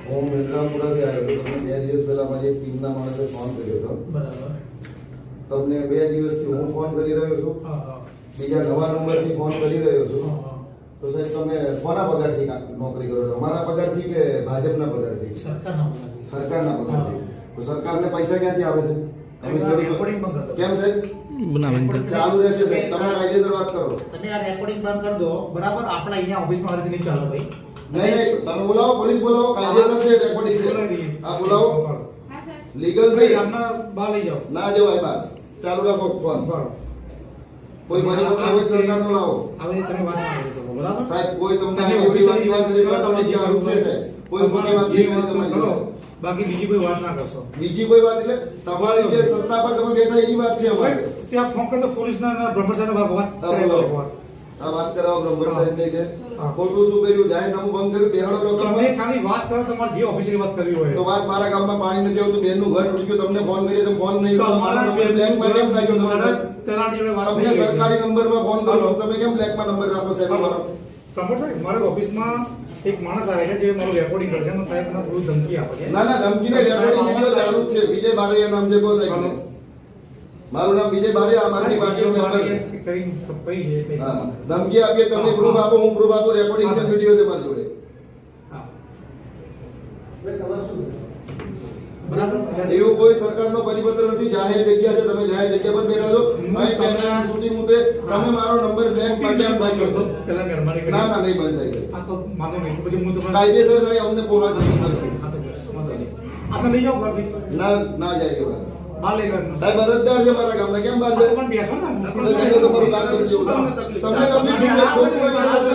હું મિર્ઝાપુરાથી આવ્યો હતો. તમે 2 દિવસ પહેલા મારી એક ટીમના માણસે ફોન કર્યો હતો. બરાબર. તમને 2 દિવસથી હું ફોન કરી રહ્યો છું. હા હા બીજા નવા નંબરથી ફોન કરી રહ્યો છું. હા, હા. તો સાહેબ તમે કોના પગારથી નોકરી કરો છો? અમારા પગારથી કે ભાજપના પગારથી? સરકારના પગારથી. સરકારના પગારથી. તો સરકારને પૈસા ક્યાંથી આવે છે? તમે તમે આ રેકોર્ડિંગ બંધ કરી દો. કેમ સાહેબ? ચાલુ રહેશે સાહેબ. તમે કાયદેસર વાત કરો. તમે આ રેકોર્ડિંગ બંધ કરી દો. બરાબર. આપણા અહીંયા ઓફિસમાં આવી નહીં ચાલો ભાઈ. નહીં તમે બોલાવો, પોલીસ બોલાવો. કાયદેસર છે, રેકોર્ડિંગ છે. હા બોલાવો. લીગલ છે. ભાઈ આપના બહાર લઈ જાઓ. ના જવાય બહાર. ચાલુ રાખો ફોન. કોઈ પરિપત્ર હોય સરકારનો લાવો. આવી રીતે તમે વાત ના કરી શકો. બરાબર. સાહેબ કોઈ તમને મોટી વાત ના કરી એટલે તમને ચાલુ છે સાહેબ. કોઈ મોટી વાત નહીં કરી તમારી કરો. જોડે. બાકી બીજી કોઈ વાત ના કરશો. બીજી કોઈ વાત એટલે તમારી જે સત્તા પર તમે બેઠા એની વાત છે અમારે. ત્યાં ફોન કરી દો પોલીસના બ્રહ્મચારી વાત હા, બોલો. આ વાત કરાવો બ્રહ્મણ સાહેબ ને કે ખોટું શું કર્યું, જાહેરનામું બંધ કર્યું, બેહાડો તમે લોકોને. ખાલી વાત કરો તમારી જે ઓફિસની વાત કરવી હોય. તો વાત મારા ગામમાં પાણી નથી આવતું, બેનનું ઘર તૂટી ગયું, તમને ફોન કરીએ તો ફોન નહીં તો ઉઠાવો. અમારા મારો નંબર બ્લેકમાં કેમ નાખ્યો તમારે? તલાટી જોડે વાત તમને થઈ ગઈ. સરકારી નંબરમાં ફોન કરો તમે કેમ બ્લેકમાં નંબર રાખો સાહેબ તમારો? પ્રમોદ સાહેબ મારા ઓફિસમાં એક માણસ આવે છે જે મારું રેકોર્ડિંગ કરે છે અને સાહેબ મને થોડું ધમકી આપે છે. ના ના ધમકી ને રેકોર્ડિંગ વિડિયો ચાલુ જ છે. વિજય બારૈયા નામ છે બોસ સાહેબ. મારું નામ વિજય બારૈયા, અમારી પાર્ટીનો મેમ્બર છે. હા, ધમકી આપીએ તમે પ્રૂફ આપો, હું પ્રૂફ આપું, રેકોર્ડિંગ છે, વિડિયો છે મારી જોડે. બરાબર. એવું કોઈ સરકારનો પરિપત્ર નથી. જાહેર જગ્યા છે, તમે જાહેર જગ્યા પર બેઠા છો, અહીં કેમેરા શૂટિંગ ઉતરે, તમે મારો નંબર બ્લેક માટે આમ નાખ્યો છો. પહેલા મહેરબાની કરી. ના ના નહીં બંધ થઈ ગઈ. આ તો માનો નહીં. પછી હું તમને કાયદેસર નહીં, અમને પોહાશે નહીં. આ તો બસ, વાંધો નહીં. આપણે લઈ જાઓ ભાઈ. ના ના જાય એ વાત. બહાર લઈ જાઓ. સાહેબ અરજદાર છે મારા ગામના, કેમ બહાર જાય? પણ બેસો ને. તમે તમારું કામ કરજો. તમને તકલીફ છે, ખોટું કરી રહ્યા છો.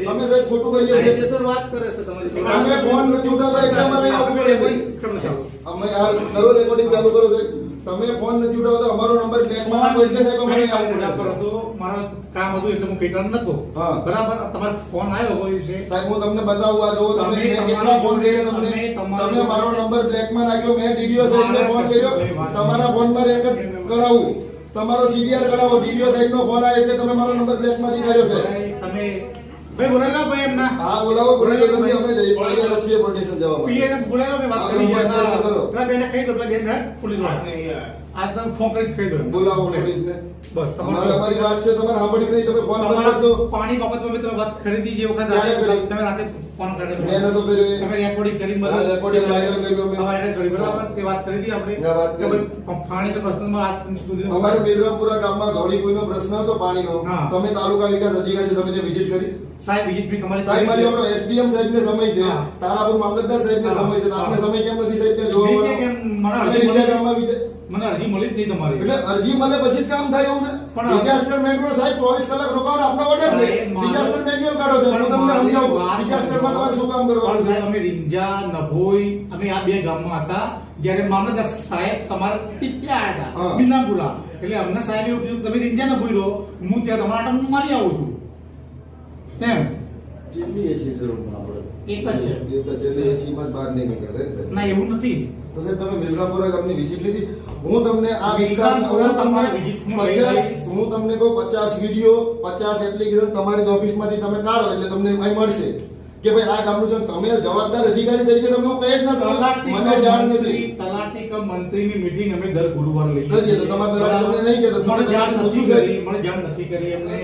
તમે સાહેબ ખોટું કરી રહ્યા છો. કાયદેસર વાત કરે છે તમારી જોડે. તમે ફોન નથી ઉઠાવતા એટલે અમારે આવવું પડે છે. કરો ચાલો. અમે આ કરો રેકોર્ડિંગ ચાલુ કરો સાહેબ. તમે ફોન નથી ઉઠાવતા, અમારો નંબર બ્લેકમાં નાખો એટલે સાહેબ અમારે આવવું પડે છે. મારા કામ હતું એટલે હું કઈ કામ નતો. હા. બરાબર. તમારો ફોન આવ્યો હોય છે. સાહેબ હું તમને બતાવું, આ જોવો તમે, મેં કેટલા ફોન કર્યા તમને. તમે મારો નંબર બ્લેકમાં નાખ્યો, મેં ડીડીઓ સાહેબને ફોન કર્યો, તમારા ફોનમાં રેકોર્ડ કરાવું, તમારો સીડીઆર કરાવો, ડીડીઓ સાહેબનો ફોન આવે એટલે તમે મારો નંબર બ્લેકમાંથી કાઢ્યો છે. તમે ભાઈ બોલાવો ભાઈ એમના. હા બોલાવો, પ્રોટેક્શનથી અમે તૈયાર જ છીએ પ્રોટેક્શન જવા માટે. પીએ ને બોલાવો મેં વાત હા, કરી વાત છે. કરો. પેલા બેને કહી દો, પેલા બેન પોલીસ વાળા. આજ તમે ફોન કરી કહી દો. બોલાવો પોલીસને. બસ અમારે અમારી વાત છે, તમારે સાંભળી નહીં, તમે ફોન બંધ કરી દો. પાણી બાબતમાં મેં તમે વાત ખરીદી જે વખત ક્યારે કરી? તમે રાતે ફોન કર્યો. મેં નતો કર્યો એ. તમે રેકોર્ડિંગ કરી હા, recording viral કર્યું અમે. વાયરલ કરી બરાબર. તે વાત કરી હતી આપણે. હા, વાત કરી. કે ભાઈ પાણી તો પ્રશ્નમાં આજ સુધી અમારે મિર્ઝાપુરા ગામમાં ધોળીકુઈનો પ્રશ્ન હતો પાણીનો. હા. તમે તાલુકા વિકાસ અધિકારી તમે જે વિઝિટ કરી? સાહેબ વિઝિટ બી તમારી સાહેબ મારી આપણો એસડીએમ સાહેબને સમય છે, હા. તારાપુર મામલતદાર સાહેબને હા. સમય છે, તો આપણે હા. સમય કેમ નથી સાહેબ ત્યાં જોવા બીજે કેમ? મને અમે અરજી બીજા મળી. ગામમાં વિજય મને અરજી મળી જ નહીં તમારી. એટલે અરજી મળે પછી જ કામ થાય એવું છે. પણ ડિઝાસ્ટર મેન્યુઅલ સાહેબ 24 કલાક રોકાવાનો આપણો ઓર્ડર છે. સાહેબ, મારો- ડિઝાસ્ટર મેન્યુઅલ કાઢો છે. હું તમને મારી સમજાવું વાત ડિઝાસ્ટરમાં તમારે શું કામ કરવાનું પણ છે. સાહેબ અમે રીંજા નભોઈ અમે આ બે ગામમાં હતા જ્યારે મામલતદાર સાહેબ તમારા ત્યાં આવ્યા હા. હતા બિલનાપુરા. એટલે અમને સાહેબ એવું કીધું કે તમે રીંજા નભોઈ રહો, હું ત્યાં તમારા આટમ મારી આવું છું એમ. કેટલી એસી છે રૂમમાં આપણે? એક જ છે. એક જ છે, એટલે એસીમાં જ બહાર નહીં નીકળે સાહેબ. ના એવું નથી. તો સાહેબ તમે મિર્ઝાપુરા ગામની વિઝિટ લીધી. હું તમને આ વિસ્તાર મિર્ઝાપુરા તમારી visit હું લઈ 50 જઈશ. હું તમને કહું 50 વિડીયો 50 એપ્લિકેશન તમારી જ ઓફિસમાંથી તમે કાઢો એટલે તમને અહીં મળશે કે ભાઈ આ ગામનું છે. તમે જવાબદાર અધિકારી તરીકે તમે હું કહી જ ના શકો. મને જાણ નથી. તલાટી કે મંત્રીની મીટિંગ અમે દર ગુરુવારે લઈએ કરીએ તો તમારા તરફ તમને નહીં કહેતો. મને જાણ તમને નથી પૂછ્યું છે? કરી. મને જાણ નથી કરી એમને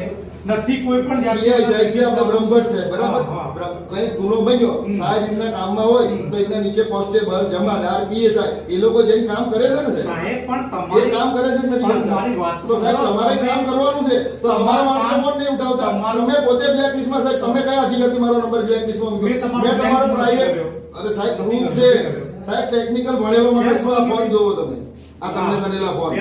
નથી કોઈ પણ પીઆઈ સાહેબ છે આપણે બ્રહ્મભટ્ટ સાહેબ, બરાબર? હા, હા. કઈ ગુનો બન્યો સાહેબ એમના કામમાં હોય તો એમના નીચે કોન્સ્ટેબલ, જમાદાર, પીએસઆઈ એ લોકો જઈને કામ કરે છે ને સાહેબ. સાહેબ પણ એ કામ કરે છે કે નથી પણ કરતા? મારી વાત તો સાહેબ તમારે કામ કરવાનું છે. તો તમારા માણસો પણ નહીં ઉઠાવતા. તમે પોતે બ્લેકલિસ્ટમાં સાહેબ, તમે કયા અધિકારથી મારો નંબર બ્લેકલિસ્ટમાં મૂક્યો? મેં તમારો મેં તમારો blacklist પ્રાઇવેટ કર્યો. અરે સાહેબ પ્રૂફ છે સાહેબ, ટેકનિકલ ભણેલો માણસ આ ફોન જોવો તમે, આ તમને કરેલા ફોન.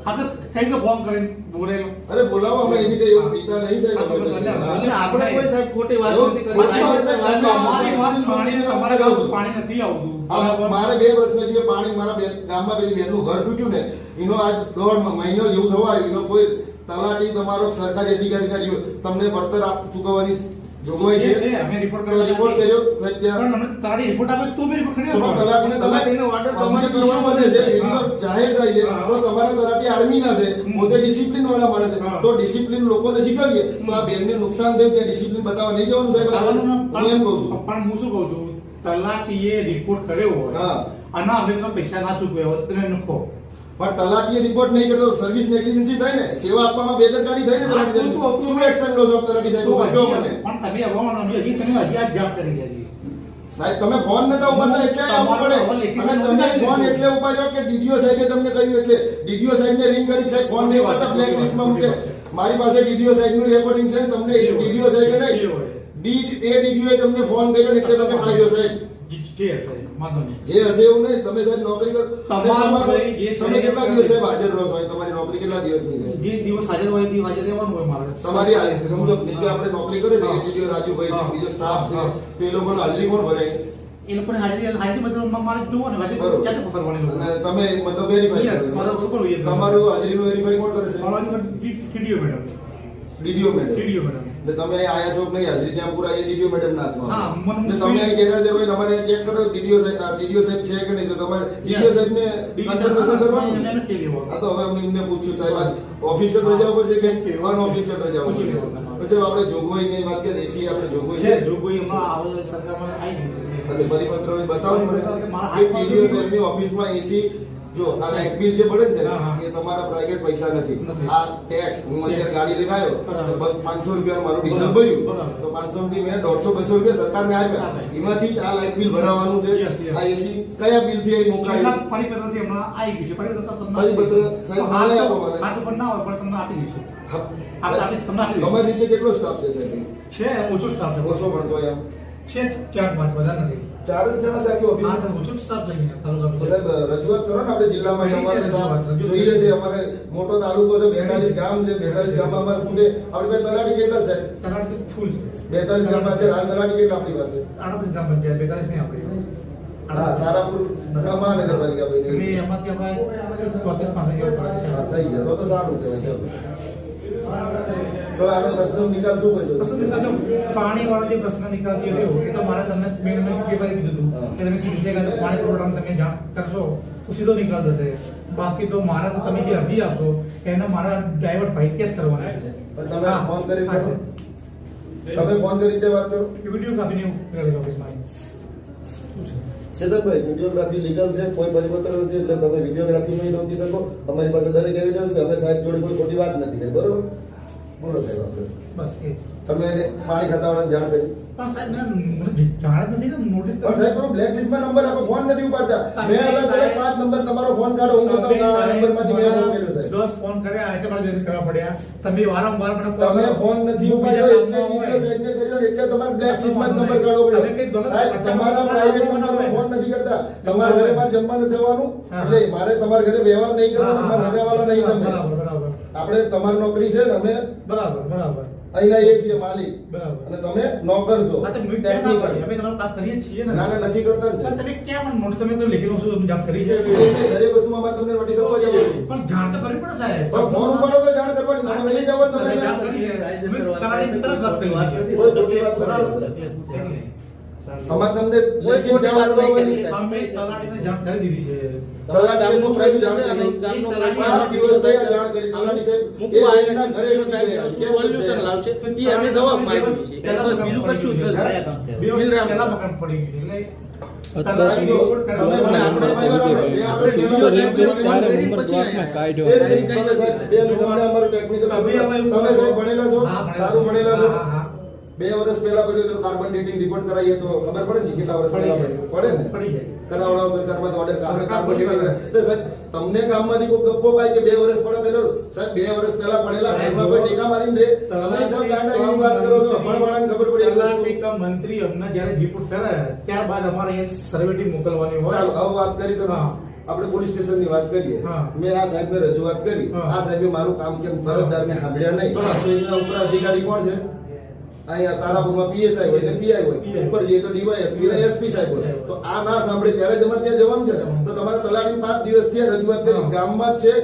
હા તો કઈ તો ફોન કરીને બોલેલો. અરે બોલાવો, અમે એની કઈ એવું પીતા નહીં સાહેબ. અમે તો એટલે આપણે કોઈ સાહેબ ખોટી વાત એવું? નથી કરી. ખોટી વાત કાયદેસર વાત નથી. તમારી વાત પાણી તમારા ગામમાં પાણી નથી આવતું. હા, બરાબર. મારે 2 પ્રશ્ન છે. પાણી મારા ગામમાં પેલી બેનનું ઘર તૂટ્યું ને એનો આજ 1.5 મહિનો જેવું થવા આવ્યું. એનો કોઈ તલાટી તમારો સરકારી અધિકારી તમને વળતર ચૂકવવાની જોગવાઈ છે, છે? અમે રિપોર્ટ તો કરવા રિપોર્ટ કર્યો ત્યાં પણ અમને તારી રિપોર્ટ આપે તો બી રિપોર્ટ કરી તો આપો. તલાટીનો order તમારે issue બને છે, વિડીયો જાહેર થાય છે. હા. તો તમારા તલાટી આર્મીના છે, પોતે ડિસિપ્લિન વાળા માણસ છે. હા. તો ડિસિપ્લિન લોકોને શીખવીએ તો આ બેનને નુકસાન થયું ત્યાં ડિસિપ્લિન બતાવવા નહીં જવાનું સાહેબ? આવવાનું ના. હું એમ કહું છું. પણ હું શું કહું છું તલાટીએ રિપોર્ટ કર્યો હોય હા. અને અમે તમને પૈસા ના ચૂકવ્યા હોય તો તમે નખો. પણ તલાટીએ રિપોર્ટ નહીં કર્યો તો સર્વિસ નેગ્લિજન્સી થાય ને, સેવા આપવામાં બેદરકારી થાય ને તલાટી હા, તો- સાહેબ. શું એક્શન લો છો તલાટી સાહેબ? તો કહો મને. પણ તમે આવવાનું હજી તમે હજી આ જાપ કરી છે હજી. સાહેબ તમે ફોન નતા ઉપાડતા એટલે આવવું પડે. અને તમે ફોન એટલે ઉપાડ્યો કે ડીડીઓ સાહેબે તમને કહ્યું એટલે ડીડીઓ સાહેબને રિંગ કરી સાહેબ ફોન નહીં ઉપાડતા બ્લેક લિસ્ટમાં મૂકે. મારી પાસે ડીડીઓ સાહેબનું રેકોર્ડિંગ છે, તમને ડીડીઓ સાહેબે નહીં ડીડીઓ એ તમને ફોન કર્યો ને એટલે તમે પાડ્યો સાહેબ. જે હશે વાંધો નહીં. જે હશે એવું નહીં, તમે સાહેબ નોકરી કરો. તમારું ભાઈ જે છે- તમે કેટલા દિવસ સાહેબ હાજર રહો છો? તમારી નોકરી કેટલા દિવસની છે? જે દિવસ હાજર હોય તે હાજર રહેવાનું હોય મારે. તમારી સમજો નીચે આપણે નોકરી કરે છે ડીડીઓ રાજુભાઈ છે, હા. બીજો સ્ટાફ છે, હા. તો એ લોકોની હાજરી કોણ ભરે? એ લોકોને હાજરી મતલબ મારે જોવો ને હાજરી બરોબર. ક્યાંથી પકડવાની લોકો? અને તમે મતલબ વેરીફાઈ Yes, કરો છો. મારો super હોય. તમારું હાજરીનું વેરીફાઈ કોણ કરે છે? મારો TDO madam. DDO madam. TDO madam. એટલે તમે અહીં આયા છો કે નહીં હાજરી ત્યાં પૂરા એ ડીડીઓ મેડમ ના હાથમાં હા, આવે. મને- એટલે તમે અહીં ગેરહાજર હોય ને અમારે ચેક કરો ડીડીઓ સાહેબ છે કે નહીં, તો તમારે ડીડીઓ સાહેબને કન્ફર્મેશન કરવાનું. એને કહી દેવાનું. આ તો હવે અમે એમને પૂછ્યું સાહેબ આજ ઓફિશિયલ રજા ઉપર છે કે અનઓફિશિયલ રજા ઉપર પૂછી છે? લેવાનું. પછી આપણે જોગવાઈની વાત કરીએ એસી આપણે જોગવાઈ છે છે. જોગવાઈ હમણાં આવે સરકારમાં આવી ગઈ છે. એટલે પરિપત્ર હોય બતાવો ને મને. મારા કે હાથમાં ડીડીઓ સાહેબની ઓફિસમાં એસી જો આ લાઇટ બિલ જે પડે ને હા, હા. એ તમારા પ્રાઇવેટ પૈસા નથી. નથી. આ ટેક્સ હું અત્યારે ગાડી લઈને આવ્યો બરાબર. તો બસ 500 રૂપિયા મારું ડીઝલ બરાબર. ભર્યું બરાબર. તો 500 થી મેં 150-200 રૂપિયા સરકારને આપ્યા. આપ્યા. એમાંથી જ આ લાઇટ બિલ ભરાવાનું છે. Yes, yes. આ એસી કયા બિલથી અહીં છેલ્લા મુકાયું? પરિપત્રથી હમણાં આવી ગયું છે. પરિપત્ર તમને પરિપત્ર સાહેબ હાથ મને તો- આપો મને. હાથ ઉપર ના હોય પણ તમને આપી દઈશું. હા. આપણે તમને આપી દઈશું. તમારી નીચે કેટલો સ્ટાફ છે સાહેબ? છે ઓછો સ્ટાફ છે. ઓછો મળતો એમ છે 4-5 વધારે નથી. 4 જ જણા સાહેબ ઓફિસ હા, તો ઓછો સ્ટાફ થઈ ગયો તાલુકા તો સાહેબ રજૂઆત કરો ને આપણે જિલ્લામાં કરી છે અમારે રજૂઆત. જોઈએ છે. અમારે મોટો તાલુકો છે, 42 ગામ છે, 42 ગામમાં અમારે ફૂટે આપણી પાસે તલાટી કેટલા સાહેબ? તલાટી ફૂલ છે. 42 ગામમાં અત્યારે હાલ તલાટી કેટલા આપણી પાસે? 38 ગ્રામ પંચાયત 42 નહીં આપણી. હા, તારાપુર મહાનગરપાલિકા એટલે ભાઈ એમાંથી આપણે 34 હા, થઈ ગયા તો સારું કહેવાય. ચાલો. તો આનો પ્રશ્નનો નિકાલ શું કરશો? પ્રશ્ન નિકાલ જો પાણી વાળો જે પ્રશ્ન નિકાલ જે રહ્યો એ તો મારે તમને મેં તમને પેપર કીધું હતું કે તમે સીધે કાંઈ પાણી પ્રોગ્રામ તમે જાણ કરશો તો સીધો નિકાલ થશે. બાકી તો મારા તો તમે જે અરજી આપશો એને મારા ડ્રાઈવર ભાઈ કેસ કરવાના છે. પણ તમે હા, ફોન કરી હા, કરો. તમે ફોન કરી રીતે વાત કરો. એ વિડીયો કાપીને હું કરી ઓફિસમાં ચેતનભાઈ, વિડીયોગ્રાફી લીગલ છે, કોઈ પરિપત્ર નથી એટલે તમે વિડીયોગ્રાફીમાં નોંધી શકો. અમારી પાસે દરેક એવિડન્સ છે. અમે સાહેબ જોડે કોઈ ખોટી વાત નથી કરી. બરોબર? બોલો સાહેબ આપણે. બસ એ જ. તમે એને પાણી ખાતાવાળાને જાણ કરી? પણ સાહેબ મને જાણ જ નથી ને નોટિસ પણ સાહેબ તમે બ્લેક લિસ્ટમાં નંબર આપો, ફોન નથી ઉપાડતા. મેં અલગ અલગ 5 નંબર તમારો ફોન કાઢો, હું બતાવું કે આ નંબરમાંથી મેં ફોન કર્યો સાહેબ. 10 ફોન કર્યા એટલે મારે જલ્દી કરવા પડ્યા. તમે વારંવાર મને તમે ફોન નથી ઉપાડ્યો એટલે ડીડીઓ સાહેબને કર્યો ને એટલે તમારે બ્લેક લિસ્ટમાં જ નંબર કાઢવો તમે કઈ પડ્યો. ગલત સાહેબ તમારા પ્રાઇવેટ નંબરમાં ફોન નથી કરતા. તમારા ઘરે મારે જમવા નથી જવાનું હા. એટલે મારે તમારા ઘરે વ્યવહાર નહીં કરવાનો. મારા હગાવાલા નહીં તમે. બરાબર બરાબર આપણે તમારી નોકરી છે ને અમે બરાબર બરાબર અહીંના એ છીએ માલિક બરાબર. અને તમે નોકર છો. હા, તો મેં કેમ ના ટેકનિકલ. કરી? અમે તમારું કામ કરીએ જ છીએ ને. ના ના નથી કરતા ને પણ સાહેબ. તમે કેમ મને નોટિસ તમે તો લેખિત વસ્તુ તમે જાણ કરી છે દરેક વસ્તુમાં અમારે તમને નોટિસ આપવા જવાનું. પણ જાણ તો કરવી પડે સાહેબ. પણ ફોન ઉપાડો તો જાણ કરવાની. તમે નહીં જવાનું તમે જાણ તમે. કરી છે. મેં તલાટીને તરત વાત કરી દીધી. કોઈ ખોટી વાત બરાબર. નથી. એટલે. અમારે તમને લેખિત જાણ કરવાની. અમે તલાટીને જાણ કરી દીધી છે. તલાટીએ શું કર્યું જાણ કરી? 5 દિવસ થયા જાણ કરી. તલાટી સાહેબ એ બેનના ઘરે નથી ગયા. કેમ સોલ્યુશન નથી લાવશે એ અમે જવાબ માંગીએ છીએ બસ બીજું કશું જ નથી. બે વર્ષ પહેલા મકાન પડી ગયું છે. એટલે તલાટી જો, તમે મને આપણે તમે સાહેબ ભણેલા છો, સારું ભણેલા છો. 2 વર્ષ પહેલા પડ્યું તો કાર્બન ડેટિંગ રિપોર્ટ કરાવીએ તો ખબર પડે ને કેટલા વર્ષ પહેલા પડ્યું? પડે ને? પડી જાય. કરાવડાવો સરકારમાં તો ઓર્ડર આપણે કાર્બન ડેટિંગ એટલે સાહેબ તમને ગામમાંથી કોઈ ગપ્પો પાય કે 2 વર્ષ પહેલા પેલો સાહેબ 2 વર્ષ પહેલા પડેલા ઘરમાં કોઈ ટેકા મારીને દે તમે સાહેબ ગાંડા એવી વાત કરો છો ભણવાળાને ખબર પડી એ વસ્તુ. તલાટી મંત્રી અમને જ્યારે રિપોર્ટ કરે ત્યારબાદ અમારે અહીંયા સર્વે ટીમ મોકલવાની હોય. ચાલો હવે વાત કરી તમે હા. આપણે પોલીસ સ્ટેશનની વાત કરીએ. હા. મેં આ સાહેબને રજૂઆત કરી. હા. આ સાહેબે મારું કામ કેમ તરતદારને સાંભળ્યા નહીં. બરાબર. તો એના ઉપર અધિકારી કોણ છે? અહીંયા તારાપુરમાં પીએસઆઈ હોય છે, પીઆઈ હોય, PI. ઉપર જઈએ તો ડીવાયએસપી ને એસપી સાહેબ હોય. તો આ ના સાંભળે ત્યારે જ અમારે ત્યાં જવાનું છે ને. તો તમારા તલાટી 5 દિવસથી આ રજૂઆત કરી. હા. ગામમાં જ છે,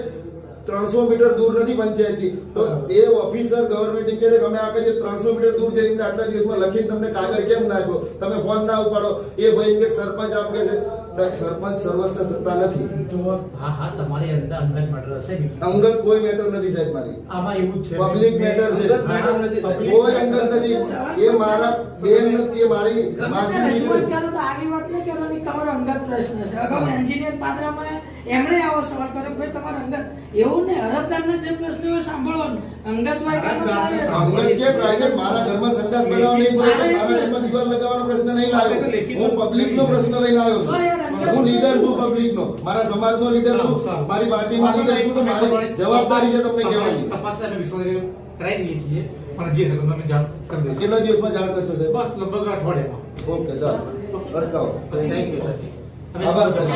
300 મીટર દૂર નથી પંચાયતથી. તો એ ઓફિસર ગવર્નમેન્ટ કહે છે કે અમે આ કરીએ 300 મીટર દૂર જઈને આટલા દિવસમાં લખીને તમને કાગળ કેમ નાખ્યો? તમે ફોન ના ઉપાડો. એ ભાઈ કે સરપંચ આમ કહે છે સાહેબ સરપંચ સર્વસ્વ સત્તા નથી. જો હા તમારી અંદર અંગત મેટર હશે બીજું. અંગત કોઈ મેટર નથી સાહેબ મારી. આમાં એવું જ છે પબ્લિક મેટર છે. અંગત મેટર નથી સાહેબ. કોઈ અંગત નથી. એ મારા બેન નથી, એ મારી માસી રજૂઆત દીકરી. કરો તો આવી વાત નહીં કરવાની કે તમારો અંગત પ્રશ્ન છે. અગાઉ એન્જિનિયર પાદરામાં એમણે આવો સવાલ કર્યો ભાઈ તમારો અંગત એવું નહીં, અરજદારને જે પ્રશ્ન હોય સાંભળવાનો. અંગત હોય કે અંગત કે પ્રાઇવેટ મારા ઘરમાં સંડાસ બનાવવા નહીં બોલે, મારા ઘરમાં દીવાલ લગાવવાનો પ્રશ્ન નહીં લાવ્યો. હું પબ્લિકનો પ્રશ્ન લઈને આવ્યો છું. હું લીડર છું પબ્લિકનો, મારા સમાજનો લીડર છું, મારી પાર્ટીમાં લીડર છું, તો મારી જવાબદારી છે તમને કહેવાની. તપાસ અમે વિશ્વાસ કરાવી દઈએ છીએ પણ જે છે તમને અમે જાણ કરી દઈશું. કેટલા દિવસમાં જાણ કરશો સાહેબ? બસ લગભગ અઠવાડિયામાં. ઓકે ચાલો અટકાવો. Thank you sir. આભાર સાહેબ.